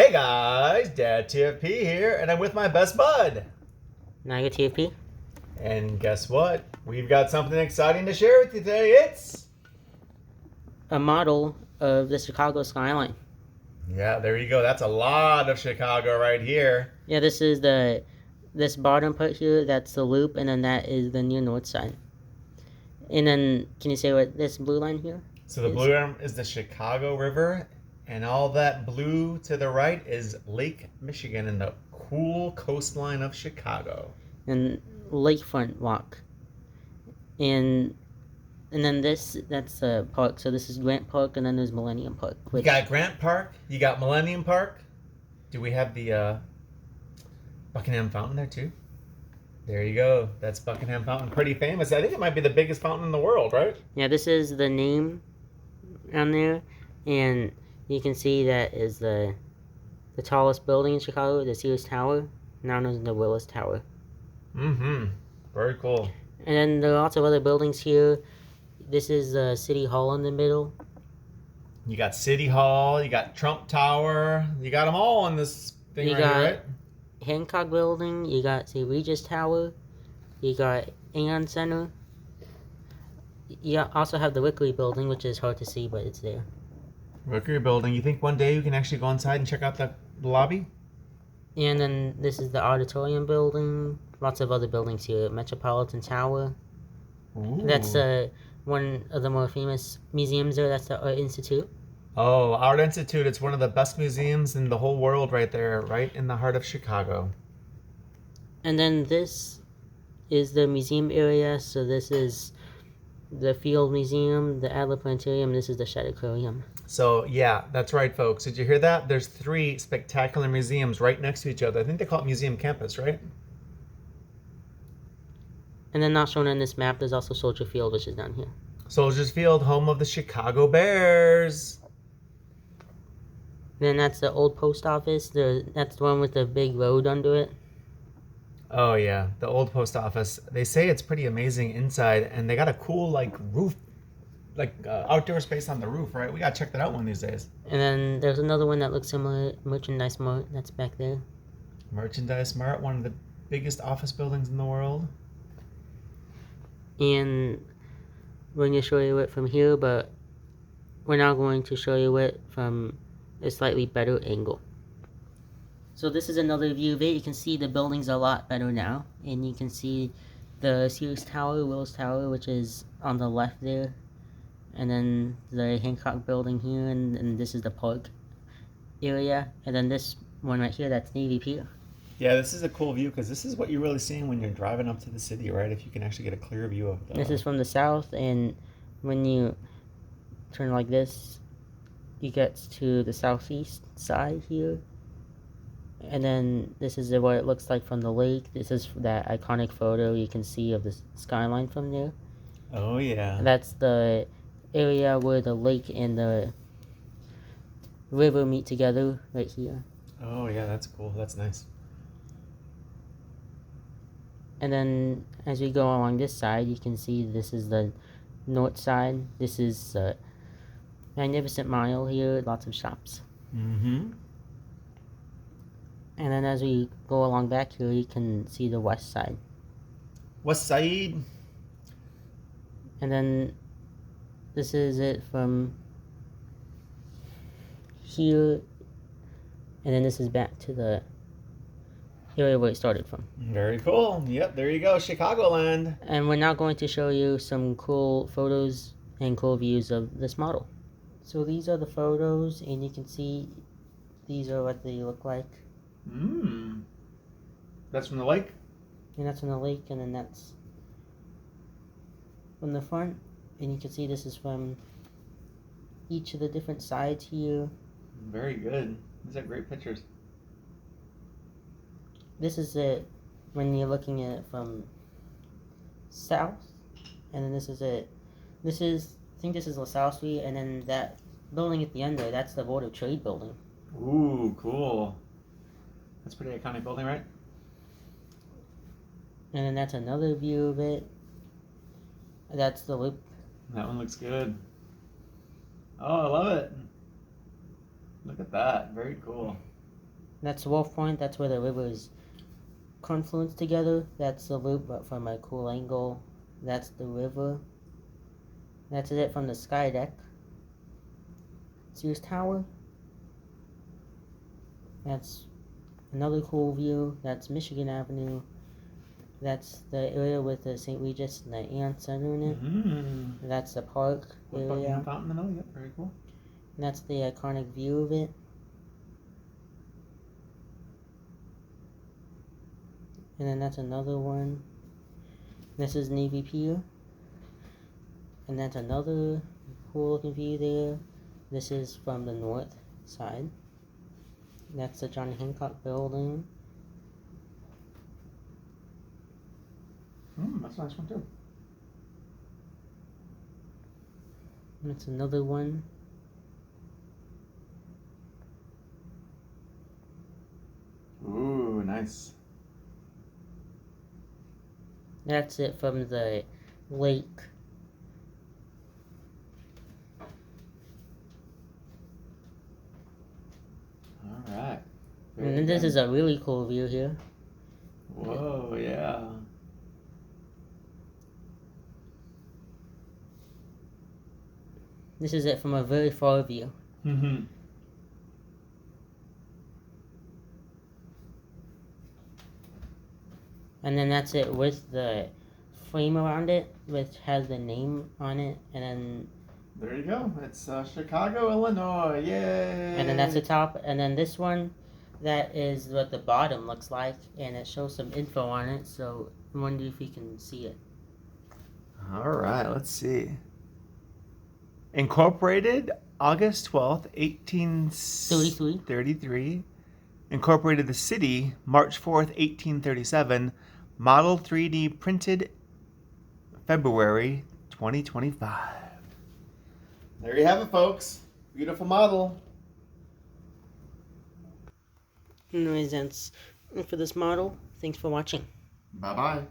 Hey guys, Dad TFP here, and I'm with my best bud. Niagara TFP. And guess what? We've got something exciting to share with you today. It's A model of the Chicago Skyline. there you go. That's a lot of Chicago right here. Yeah, this bottom part here, that's the loop, and then that is the near north side. And then, can you say what this blue line here So the is? blue arm is the Chicago River, and all that blue to the right is Lake Michigan and the cool coastline of Chicago. And lakefront walk. And then that's a park. So this is Grant Park, and then there's Millennium Park. You got Grant Park, you got Millennium Park. Do we have the Buckingham Fountain there too? There you go. That's Buckingham Fountain. Pretty famous. I think it might be the biggest fountain in the world, right? Yeah, this is the name on there, and you can see that is the tallest building in Chicago, the Sears Tower, now known as the Willis Tower. Mm-hmm. Very cool. And then there are lots of other buildings here. This is the City Hall in the middle. You got City Hall, you got Trump Tower, you got them all in this thing You right got- here, right? Hancock Building, you got the Regis Tower, you got Aon Center. You also have the Wickley Building, which is hard to see, but it's there. Rookery Building. You think one day you can actually go inside and check out the lobby? And then this is the Auditorium Building. Lots of other buildings here. Metropolitan Tower. Ooh. That's one of the more famous museums there. That's the Art Institute. Oh, Art Institute. It's one of the best museums in the whole world right there, right in the heart of Chicago. And then this is the museum area. So this is the Field Museum, the Adler Planetarium, and this is the Shedd Aquarium. So, yeah, that's right, folks. Did you hear that? There's 3 spectacular museums right next to each other. I think they call it Museum Campus, right? And then not shown on this map, there's also Soldier Field, which is down here. Soldiers Field, home of the Chicago Bears. Then that's the old post office. That's the one with the big road under it. Oh yeah, the old post office. They say it's pretty amazing inside, and they got a cool roof, outdoor space on the roof, right? We gotta check that out one of these days. And then there's another one that looks similar, Merchandise Mart, that's back there. Merchandise Mart, one of the biggest office buildings in the world. And we're going to show you it from here, but we're now going to show you it from a slightly better angle. So this is another view of it. You can see the building's a lot better now, and you can see the Sears Tower, Willis Tower, which is on the left there, and then the Hancock Building here, and this is the park area, and then this one right here, that's Navy Pier. Yeah, this is a cool view because this is what you're really seeing when you're driving up to the city, right? If you can actually get a clear view of the... This is from the south, and when you turn like this, you get to the southeast side here. And then this is what it looks like from the lake. This is that iconic photo you can see of the skyline from there. Oh, yeah. That's the area where the lake and the river meet together right here. Oh, yeah, that's cool. That's nice. And then as we go along this side, you can see this is the north side. This is Magnificent Mile here, lots of shops. Mm-hmm. And then as we go along back here, you can see the west side. West Side. And then this is it from here. And then this is back to the area where it started from. Very cool. Yep, there you go, Chicagoland. And we're now going to show you some cool photos and cool views of this model. So these are the photos, and you can see these are what they look like. That's from the lake? And that's from the lake, and then that's from the front. And you can see this is from each of the different sides here. Very good. These are great pictures. This is it when you're looking at it from south, and then this is it. I think this is LaSalle Street, and then that building at the end there, that's the Board of Trade building. Ooh, cool. That's a pretty iconic building, right? And then that's another view of it. That's the loop. That one looks good. Oh, I love it. Look at that. Very cool. That's Wolf Point. That's where the rivers confluence together. That's the loop, but from a cool angle. That's the river. That's it from the sky deck. Sears Tower. That's another cool view. That's Michigan Avenue. That's the area with the St. Regis and the Ant Center in it. Mm-hmm. That's the park With area. Buckingham Fountain in the middle. Yep, very cool. And that's the iconic view of it. And then that's another one. This is Navy Pier. And that's another cool looking view there. This is from the north side. That's the John Hancock building. That's a nice one too. That's another one. Ooh, nice. That's it from the lake. All right. And then this is a really cool view here. Whoa, yeah. This is it from a very far view. Mm-hmm. And then that's it with the frame around it, which has the name on it. And then There you go. It's Chicago, Illinois. Yay! And then that's the top. And then this one, that is what the bottom looks like. And it shows some info on it. So I wonder if you can see it. All right, let's see. Incorporated August 12th, 1833. Incorporated the city March 4th, 1837. Model 3D printed February 2025. There you have it, folks. Beautiful model. Anyways, that's it for this model. Thanks for watching. Bye-bye.